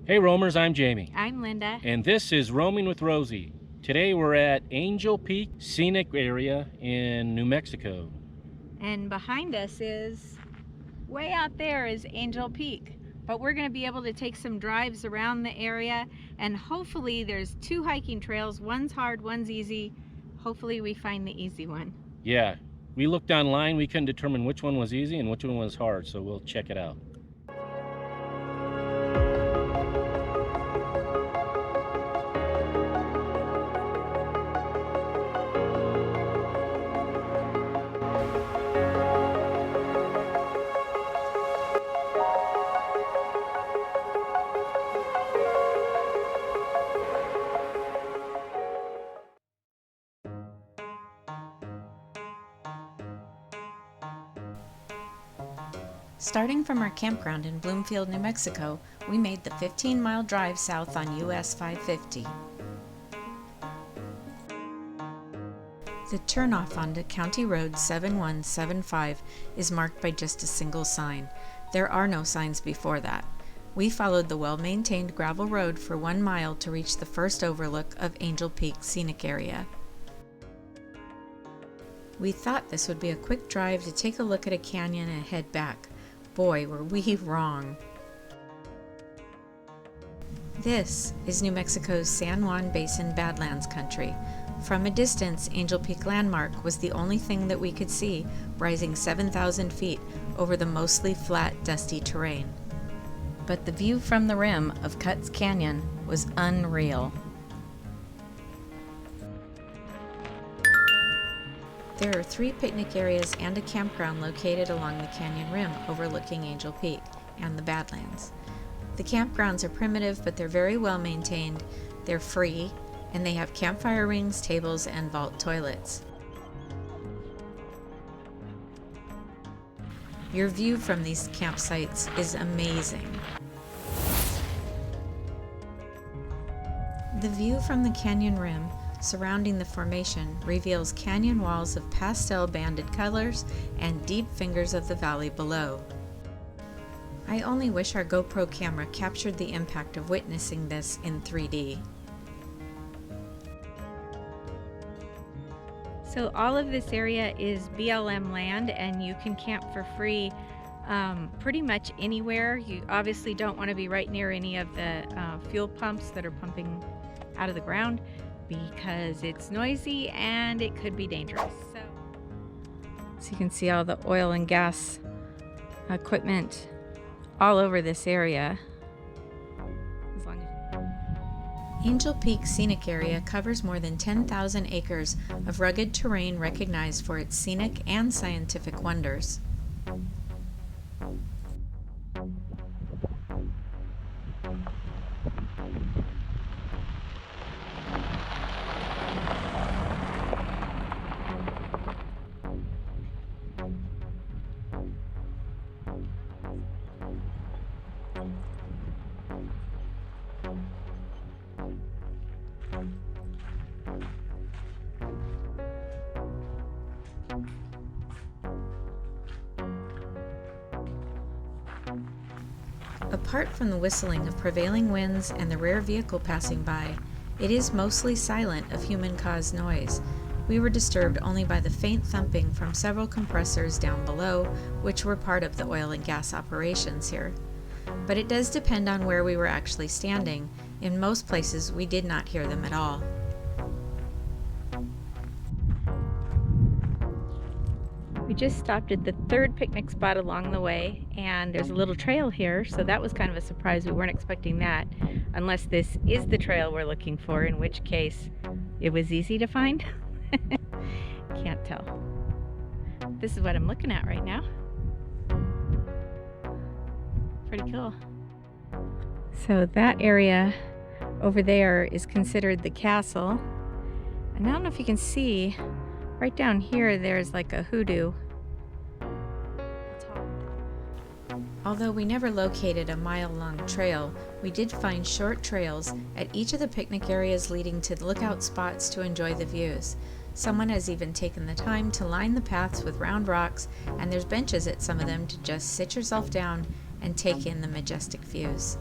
Hey roamers, I'm Jamie. I'm Linda. And this is Roaming with Rosie. Today we're at Angel Peak Scenic area in New Mexico. And behind us is, way out there is Angel Peak. But we're going to be able to take some drives around the area, and hopefully there's two hiking trails. One's hard, one's easy. Hopefully we find the easy one. Yeah, we looked online, we couldn't determine which one was easy and which one was hard, so we'll check it out. Starting from our campground in Bloomfield, New Mexico, we made the 15-mile drive south on US 550. The turnoff onto County Road 7175 is marked by just a single sign. There are no signs before that. We followed the well-maintained gravel road for 1 mile to reach the first overlook of Angel Peak Scenic area. We thought this would be a quick drive to take a look at a canyon and head back. Boy, were we wrong. This is New Mexico's San Juan Basin Badlands country. From a distance, Angel Peak Landmark was the only thing that we could see, rising 7,000 feet over the mostly flat, dusty terrain. But the view from the rim of Cuts Canyon was unreal. There are 3 picnic areas and a campground located along the canyon rim overlooking Angel Peak and the Badlands. The campgrounds are primitive, but they're very well maintained, they're free, and they have campfire rings, tables, and vault toilets. Your view from these campsites is amazing. The view from the canyon rim surrounding the formation reveals canyon walls of pastel banded colors and deep fingers of the valley below. I only wish our GoPro camera captured the impact of witnessing this in 3D. So all of this area is BLM land, and you can camp for free pretty much anywhere. You obviously don't want to be right near any of the fuel pumps that are pumping out of the ground, because it's noisy and it could be dangerous. So you can see all the oil and gas equipment all over this area. Angel Peak Scenic Area covers more than 10,000 acres of rugged terrain recognized for its scenic and scientific wonders. Apart from the whistling of prevailing winds and the rare vehicle passing by, it is mostly silent of human-caused noise. We were disturbed only by the faint thumping from several compressors down below, which were part of the oil and gas operations here. But it does depend on where we were actually standing. In most places, we did not hear them at all. we just stopped at the 3rd picnic spot along the way, and there's a little trail here, so that was kind of a surprise. We weren't expecting that, unless this is the trail we're looking for, in which case it was easy to find. Can't tell. This is what I'm looking at right now. Pretty cool. So that area over there is considered the castle. And I don't know if you can see, right down here there's like a hoodoo. Although we never located a mile-long trail, we did find short trails at each of the picnic areas leading to lookout spots to enjoy the views. Someone has even taken the time to line the paths with round rocks, and there's benches at some of them to just sit yourself down and take in the majestic views.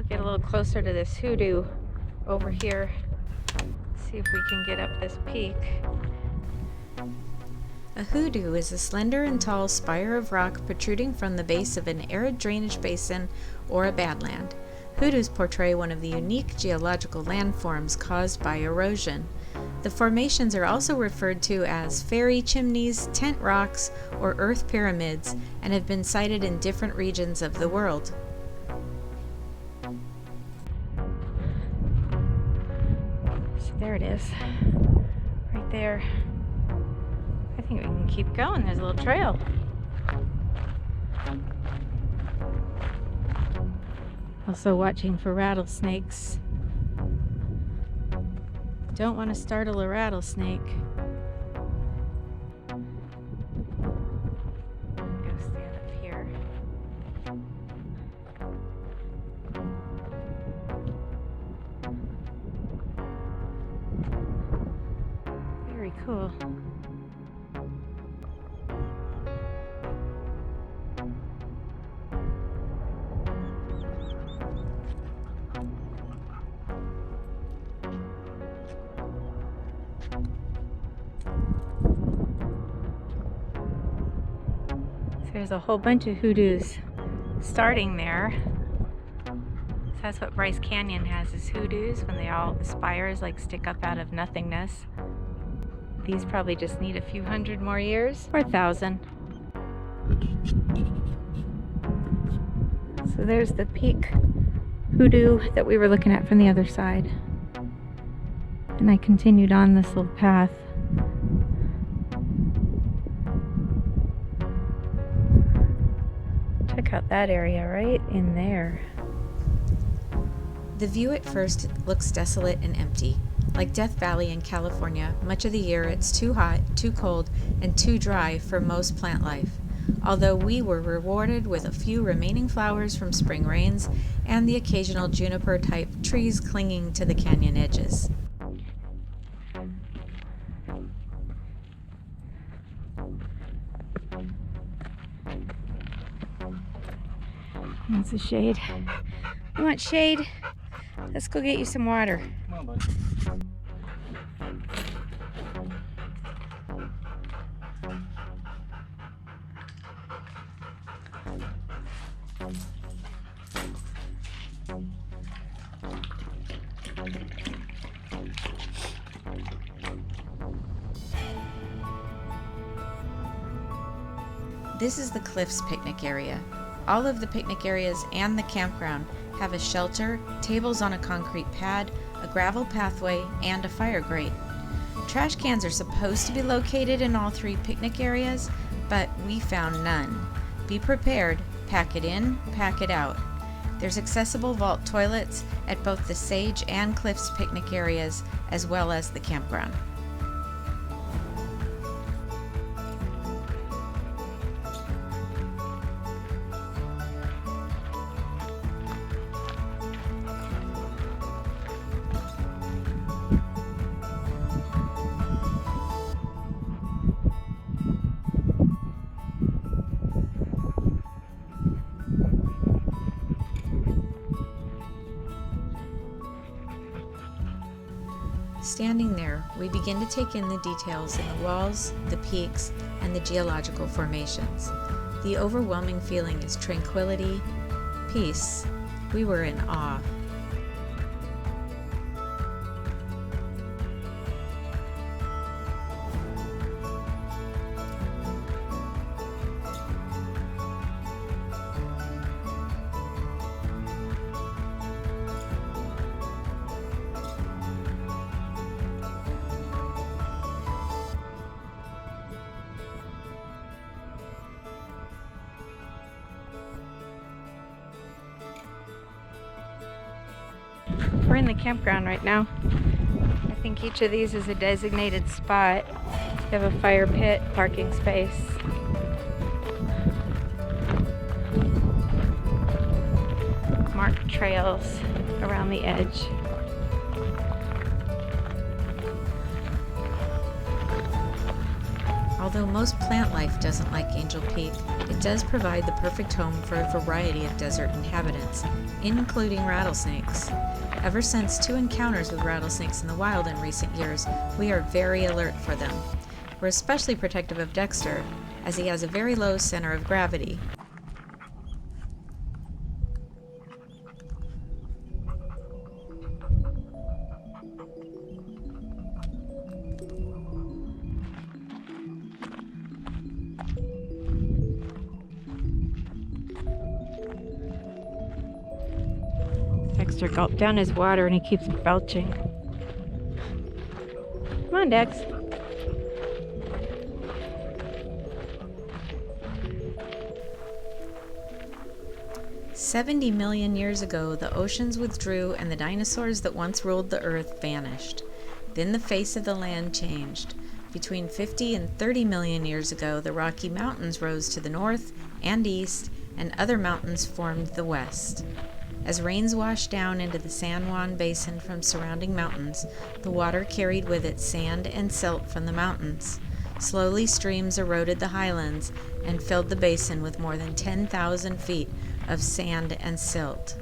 We'll get a little closer to this hoodoo over here. See if we can get up this peak. A hoodoo is a slender and tall spire of rock protruding from the base of an arid drainage basin or a badland. Hoodoos portray one of the unique geological landforms caused by erosion. The formations are also referred to as fairy chimneys, tent rocks, or earth pyramids, and have been sighted in different regions of the world. So there it is, right there. I think we can keep going. There's a little trail. Also watching for rattlesnakes. Don't want to startle a rattlesnake. Go stand up here. Very cool. There's a whole bunch of hoodoos starting there. So that's what Bryce Canyon has, is hoodoos, when the spires like stick up out of nothingness. These probably just need a few hundred more years, or 1,000. So there's the peak hoodoo that we were looking at from the other side. And I continued on this little path. Check out that area right in there. The view at first looks desolate and empty. Like Death Valley in California, much of the year it's too hot, too cold, and too dry for most plant life. Although we were rewarded with a few remaining flowers from spring rains and the occasional juniper-type trees clinging to the canyon edges. That's a shade. You want shade? Let's go get you some water. Come on, buddy. This is the Cliffs picnic area. All of the picnic areas and the campground have a shelter, tables on a concrete pad, a gravel pathway, and a fire grate. Trash cans are supposed to be located in all 3 picnic areas, but we found none. Be prepared, pack it in, pack it out. There's accessible vault toilets at both the Sage and Cliffs picnic areas, as well as the campground. Standing there, we begin to take in the details in the walls, the peaks, and the geological formations. The overwhelming feeling is tranquility, peace. We were in awe. We're in the campground right now. I think each of these is a designated spot. They have a fire pit, parking space. Marked trails around the edge. Although most plant life doesn't like Angel Peak, it does provide the perfect home for a variety of desert inhabitants, including rattlesnakes. Ever since 2 encounters with rattlesnakes in the wild in recent years, we are very alert for them. We're especially protective of Dexter, as he has a very low center of gravity. Dexter gulped down his water and he keeps belching. Come on, Dex. "70 million years ago, the oceans withdrew and the dinosaurs that once ruled the earth vanished. Then the face of the land changed. Between 50 and 30 million years ago, the Rocky Mountains rose to the north and east, and other mountains formed the west. As rains washed down into the San Juan Basin from surrounding mountains, the water carried with it sand and silt from the mountains. Slowly, streams eroded the highlands and filled the basin with more than 10,000 feet of sand and silt.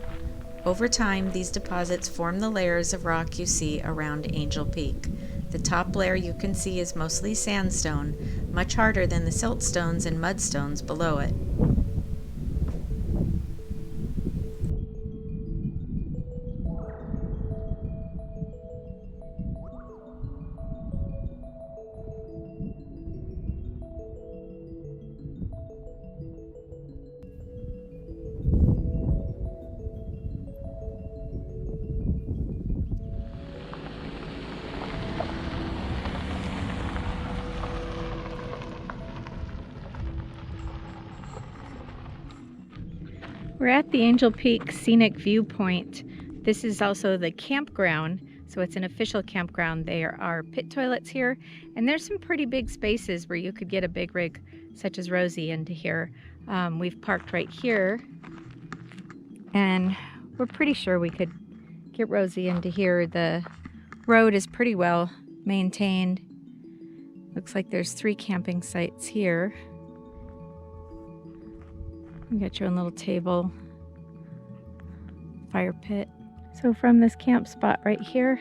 Over time, these deposits form the layers of rock you see around Angel Peak. The top layer you can see is mostly sandstone, much harder than the siltstones and mudstones below it. We're at the Angel Peak Scenic Viewpoint. This is also the campground, so it's an official campground. There are pit toilets here, and there's some pretty big spaces where you could get a big rig such as Rosie into here. We've parked right here, and we're pretty sure we could get Rosie into here. The road is pretty well maintained. Looks like there's 3 camping sites here. You got your own little table, fire pit. So from this camp spot right here,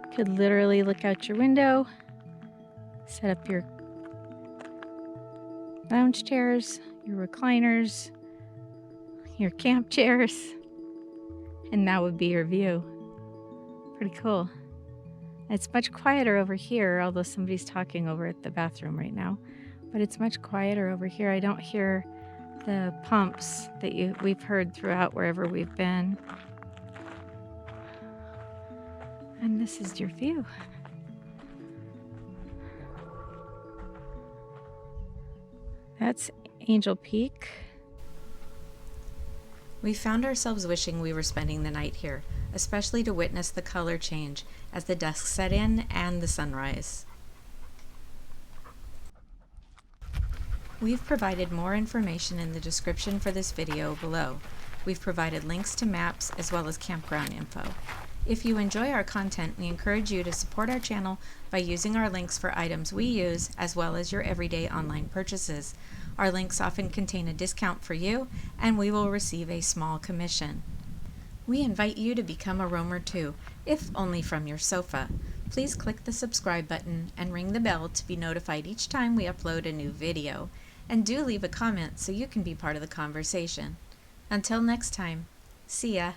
you could literally look out your window, set up your lounge chairs, your recliners, your camp chairs, and that would be your view. Pretty cool. It's much quieter over here, although somebody's talking over at the bathroom right now, but it's much quieter over here. I don't hear the pumps that we've heard throughout wherever we've been. And this is your view. That's Angel Peak. We found ourselves wishing we were spending the night here, especially to witness the color change as the dusk set in and the sunrise. We've provided more information in the description for this video below. We've provided links to maps as well as campground info. If you enjoy our content, we encourage you to support our channel by using our links for items we use as well as your everyday online purchases. Our links often contain a discount for you, and we will receive a small commission. We invite you to become a roamer too, if only from your sofa. Please click the subscribe button and ring the bell to be notified each time we upload a new video. And do leave a comment so you can be part of the conversation. Until next time, see ya.